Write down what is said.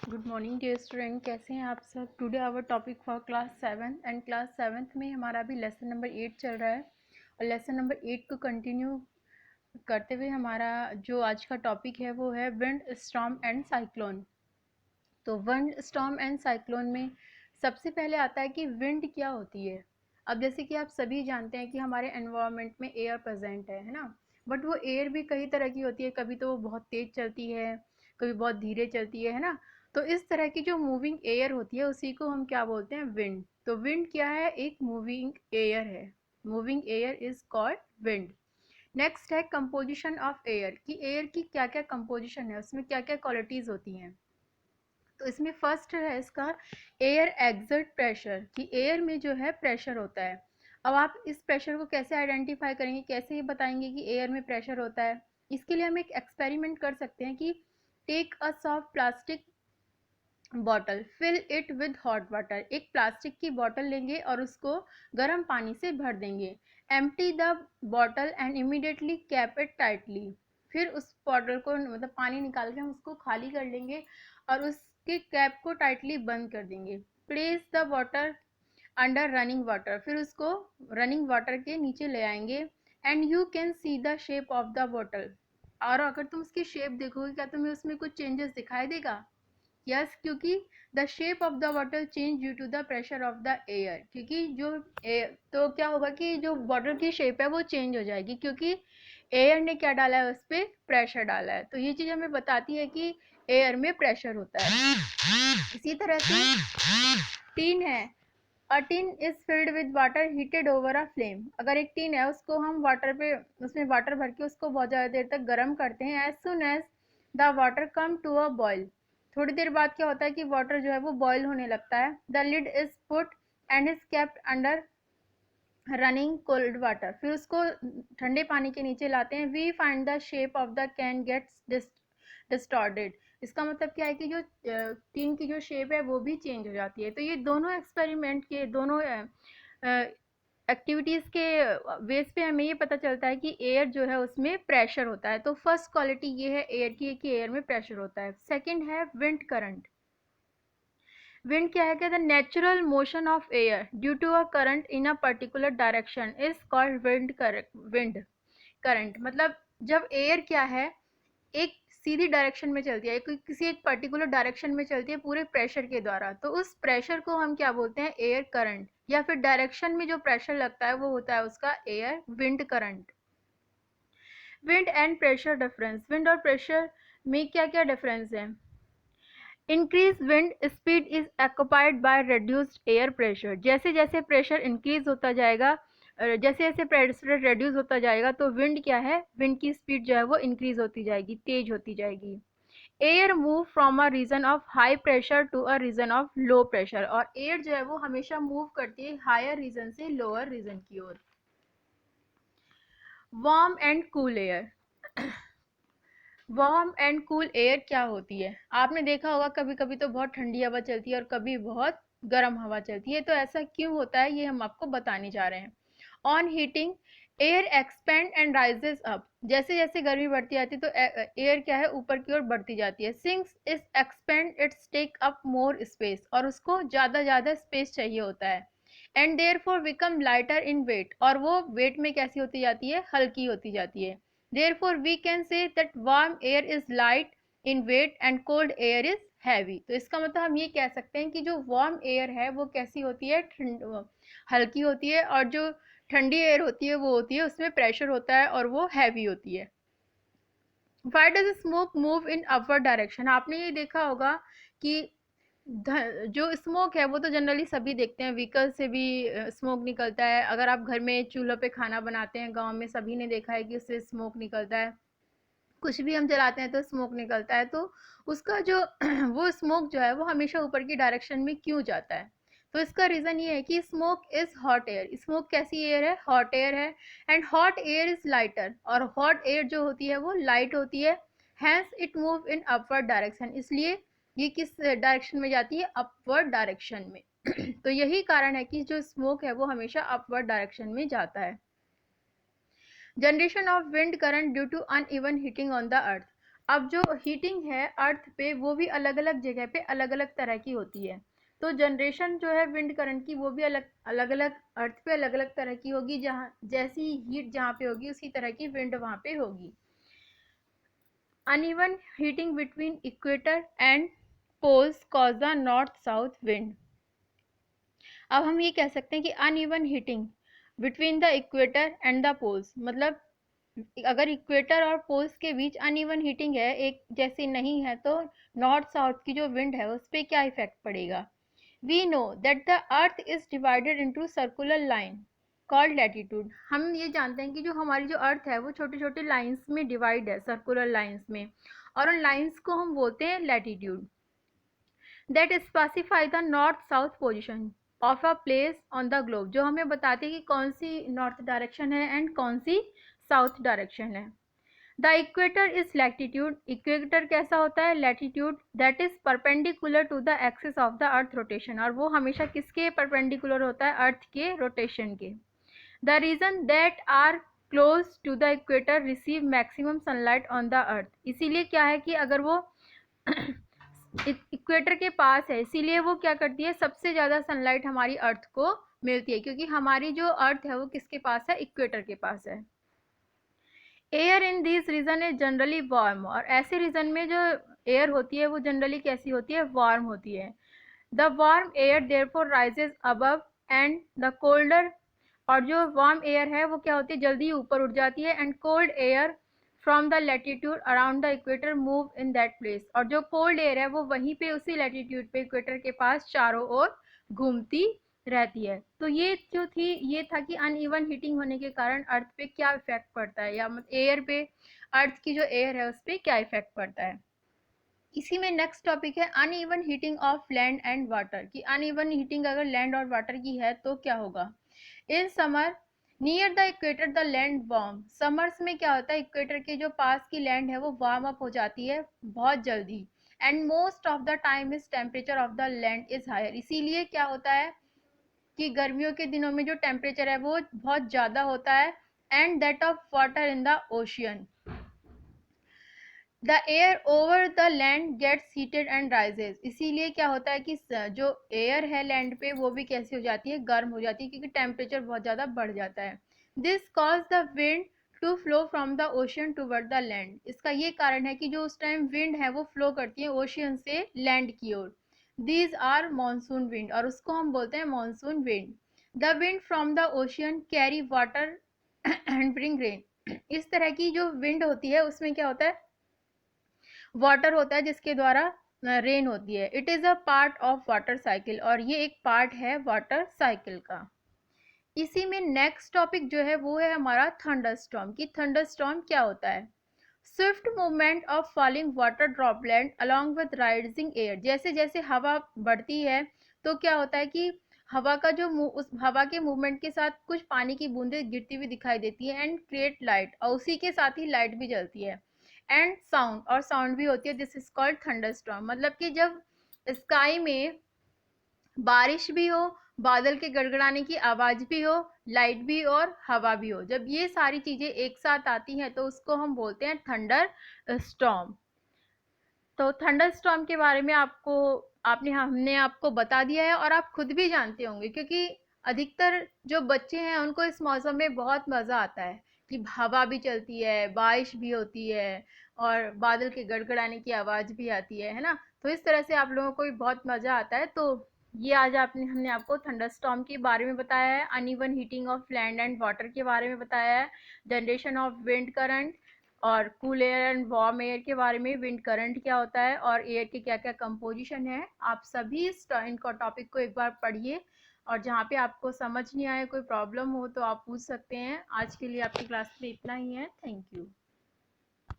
Good morning dear student, कैसे हैं आप सब। Today our topic for class 7 and class 7th में हमारा अभी लेसन नंबर 8 चल रहा है और लेसन नंबर 8 को कंटिन्यू करते हुए हमारा जो आज का टॉपिक है वो है विंड, स्टॉर्म एंड साइक्लोन। तो विंड, स्टॉर्म एंड साइक्लोन में सबसे पहले आता है कि विंड क्या होती है। अब जैसे कि आप सभी जानते हैं कि हमारे एनवायरनमेंट में एयर प्रेजेंट है ना। बट वो एयर भी कई तरह की होती है, कभी तो वो बहुत तेज चलती है, कभी बहुत धीरे चलती है ना। तो इस तरह की जो मूविंग एयर होती है उसी को हम क्या बोलते हैं, विंड। तो विंड क्या है, एक मूविंग एयर है। Moving air is called wind. Next है कंपोजिशन ऑफ एयर, कि एयर की क्या क्या कंपोजिशन है, उसमें क्या क्या क्वालिटीज होती हैं। तो इसमें फर्स्ट है इसका एयर एक्सर्ट प्रेशर, कि एयर में जो है प्रेशर होता है। अब आप इस प्रेशर को कैसे आइडेंटिफाई करेंगे, कैसे ये बताएंगे कि एयर में प्रेशर होता है। इसके लिए हम एक एक्सपेरिमेंट कर सकते हैं कि take a soft plastic bottle, fill it with hot water. एक प्लास्टिक की बॉटल लेंगे और उसको गर्म पानी से भर देंगे। Empty the bottle and immediately cap it tightly. फिर उस बॉटल को मतलब पानी निकाल के हम उसको खाली कर लेंगे और उसके कैप को टाइटली बंद कर देंगे। Place the water under running water, फिर उसको रनिंग वाटर के नीचे ले आएंगे। And you can see the shape of the bottle. और अगर तुम उसकी शेप देखोगे, क्या तुम्हें उसमें कुछ चेंजेस दिखाई देगा? यस, क्योंकि the shape of the water change due to the pressure of the air, क्योंकि जो एयर, तो क्या होगा कि जो वाटर की शेप है वो चेंज हो जाएगी, क्योंकि एयर ने क्या डाला है, उस पर प्रेशर डाला है। तो ये चीज़ हमें बताती है कि एयर में प्रेशर होता है। इसी तरह से टीन है। A tin is filled with water heated over a flame. अगर एक टीन है, उसको हम वाटर पे, उसमें वाटर भर के उसको बहुत ज़्यादा देर तक गर्म करते हैं। As soon as the water come to a boil, थोड़ी देर बाद क्या होता है कि वाटर जो है वो बॉयल होने लगता है। The lid is put and is kept under running cold water, फिर उसको ठंडे पानी के नीचे लाते हैं। We find the shape of the can gets distorted. इसका मतलब क्या है कि जो टीन की जो शेप है वो भी चेंज हो जाती है। तो ये दोनों एक्सपेरिमेंट के, दोनों एक्टिविटीज़ के बेस पे हमें ये पता चलता है कि एयर जो है उसमें प्रेशर होता है। तो फर्स्ट क्वालिटी ये है एयर की कि एयर में प्रेशर होता है। सेकंड है विंड करंट। विंड क्या है, the natural motion of air due to a current in a particular direction is called wind current. मतलब जब एयर क्या है, एक सीधी डायरेक्शन में चलती है, किसी एक पर्टिकुलर डायरेक्शन में चलती है पूरे प्रेशर के द्वारा, तो उस प्रेशर को हम क्या बोलते हैं, एयर करंट। या फिर डायरेक्शन में जो प्रेशर लगता है वो होता है उसका air wind current. Wind and pressure difference, wind और प्रेशर में क्या क्या डिफरेंस है। Increase wind speed is occupied by reduced air pressure. जैसे जैसे प्रेशर इंक्रीज होता जाएगा, जैसे जैसे प्रेशर रिड्यूस होता जाएगा, तो विंड क्या है, विंड की स्पीड जो है वो इंक्रीज होती जाएगी, तेज होती जाएगी। Air move from a region of high pressure to a region of low pressure, और एयर जो है वो हमेशा मूव करती है हायर रीजन से लोअर रीजन की ओर। Warm and cool air. Warm and cool air क्या होती है, आपने देखा होगा कभी कभी तो बहुत ठंडी हवा चलती है और कभी बहुत गर्म हवा चलती है। तो ऐसा क्यों होता है ये हम आपको बताने जा रहे हैं। On heating air expand and rises up, जैसे जैसे गर्मी बढ़ती जाती है तो एयर क्या है, ऊपर की ओर बढ़ती जाती है। Since is expand it's take up more space, और उसको ज्यादा ज्यादा स्पेस चाहिए होता है। And therefore become lighter in weight, और वो वेट में कैसी होती जाती है, हल्की होती जाती है। Therefore, we can say that warm air is light in weight and cold air is heavy. तो इसका मतलब हम ये कह सकते हैं कि जो वार्म एयर है वो कैसी होती है, हल्की होती है, और जो ठंडी एयर होती है वो होती है, उसमें प्रेशर होता है और वो हैवी होती है। Why does smoke move in upward direction? आपने ये देखा होगा कि जो स्मोक है वो तो जनरली सभी देखते हैं, व्हीकल से भी स्मोक निकलता है। अगर आप घर में चूल्हे पे खाना बनाते हैं, गांव में सभी ने देखा है कि उससे स्मोक निकलता है। कुछ भी हम जलाते हैं तो स्मोक निकलता है। तो उसका जो वो स्मोक जो है वो हमेशा ऊपर की डायरेक्शन में क्यों जाता है। तो इसका रीज़न ये है कि smoke is hot air. Smoke कैसी एयर है, हॉट एयर है। And hot air is lighter, और हॉट एयर जो होती है वो लाइट होती है। Hence it move in upward direction, इसलिए ये किस डायरेक्शन में जाती है, अपवर्ड डायरेक्शन में। तो यही कारण है कि जो स्मोक है वो हमेशा अपवर्ड डायरेक्शन में जाता है। Generation of wind current due to uneven heating on the earth. अब जो हीटिंग है अर्थ पे वो भी अलग अलग जगह पे अलग अलग तरह की होती है। तो जनरेशन जो है विंड करंट की वो भी अलग अलग अर्थ पे अलग अलग तरह की होगी, जहाँ जैसी हीट जहाँ पे होगी उसी तरह की विंड वहाँ पे होगी। Uneven heating between equator and poles cause the north south wind. अब हम ये कह सकते हैं कि uneven heating between the equator and the poles, मतलब अगर इक्वेटर और पोल्स के बीच अनइवन हीटिंग है, एक जैसी नहीं है, तो नॉर्थ साउथ की जो विंड है उस पर क्या इफेक्ट पड़ेगा। We know that the earth is divided into circular line called latitude. हम ये जानते हैं कि जो हमारी जो अर्थ है वो छोटे छोटे लाइंस में डिवाइड है, सर्कुलर लाइंस में, और उन लाइंस को हम बोलते हैं latitude. That specify the north south position of a place on the globe, जो हमें बताती है कि कौन सी नॉर्थ डायरेक्शन है एंड कौन सी साउथ डायरेक्शन है। The equator is latitude, equator कैसा होता है, latitude that is perpendicular to the axis of the earth rotation, और वो हमेशा किसके परपेंडिकुलर होता है, अर्थ के रोटेशन के। The region that are close to the equator receive maximum sunlight on the earth, इसीलिए क्या है कि अगर वो इक्वेटर के पास है इसीलिए वो क्या करती है, सबसे ज़्यादा सनलाइट हमारी अर्थ को मिलती है, क्योंकि हमारी जो अर्थ है वो किसके पास है, इक्वेटर के पास है। Air in this region is generally warm, और ऐसे रीजन में जो एयर होती है वो जनरली कैसी होती है, वार्म होती है। The warm air therefore rises above and the colder, और जो वार्म एयर है वो क्या होती है, जल्दी ऊपर उठ जाती है, and cold air from the latitude around the equator move in that place, और जो कोल्ड एयर है वो वहीं पे उसी लैटिट्यूड पे इक्वेटर के पास चारों ओर घूमती रहती है। तो ये जो थी ये था कि अनइवन हीटिंग होने के कारण अर्थ पे क्या इफेक्ट पड़ता है, या मतलब एयर पे, अर्थ की जो एयर है उस पर क्या इफेक्ट पड़ता है। इसी में नेक्स्ट टॉपिक है uneven heating of land and water, कि अनइवन हीटिंग अगर लैंड और वाटर की है तो क्या होगा। In summer near the equator the land warm, summers में क्या होता है, इक्वेटर के जो पास की लैंड है वो वार्म अप हो जाती है बहुत जल्दी, and most of the time is temperature of the land is higher, इसीलिए क्या होता है कि गर्मियों के दिनों में जो टेम्परेचर है वो बहुत ज़्यादा होता है, and that of water in the ocean. The air over the land gets heated and rises, इसीलिए क्या होता है कि जो एयर है लैंड पे वो भी कैसी हो जाती है, गर्म हो जाती है, क्योंकि टेम्परेचर बहुत ज़्यादा बढ़ जाता है। This cause the wind to flow from the ocean toward the land, इसका ये कारण है कि जो उस टाइम विंड है वो फ्लो करती है ओशियन से लैंड की ओर। दीज आर मानसून विंड, और उसको हम बोलते हैं monsoon wind. The wind from the ocean carry water and bring rain, इस तरह की जो विंड होती है उसमें क्या होता है, वाटर होता है जिसके द्वारा रेन होती है। It is a part of water cycle, और ये एक पार्ट है वाटर साइकिल का। इसी में नेक्स्ट टॉपिक जो है वो है हमारा थंडरस्टॉर्म, कि थंडरस्टॉर्म क्या होता है। Swift movement of falling water droplet along with rising air, जैसे जैसे हवा बढ़ती है तो क्या होता है कि हवा का जो उस हवा के मूवमेंट के साथ कुछ पानी की बूंदें गिरती हुई दिखाई देती है, एंड क्रिएट लाइट, और उसी के साथ ही लाइट भी जलती है, एंड साउंड, और साउंड भी होती है, दिस इज कॉल्ड थंडरस्टॉर्म। मतलब कि जब स्काई में बारिश भी हो, बादल के गड़गड़ाने की आवाज भी हो, लाइट भी और हवा भी हो, जब ये सारी चीजें एक साथ आती हैं तो उसको हम बोलते हैं थंडर स्टॉर्म। तो थंडर स्टॉर्म के बारे में हमने आपको बता दिया है, और आप खुद भी जानते होंगे, क्योंकि अधिकतर जो बच्चे हैं उनको इस मौसम में बहुत मज़ा आता है, कि हवा भी चलती है, बारिश भी होती है, और बादल के गड़गड़ाने की आवाज़ भी आती है ना। तो इस तरह से आप लोगों को भी बहुत मज़ा आता है। तो ये आज हमने आपको थंडरस्टॉर्म के बारे में बताया है, uneven heating of land and water के बारे में बताया है, जनरेशन ऑफ विंड करंट, और cool air and warm air के बारे में, विंड करंट क्या होता है, और एयर के क्या क्या कंपोजिशन है। आप सभी इस टॉपिक को एक बार पढ़िए, और जहाँ पे आपको समझ नहीं आए, कोई प्रॉब्लम हो तो आप पूछ सकते हैं। आज के लिए आपकी क्लास में इतना ही है। Thank you.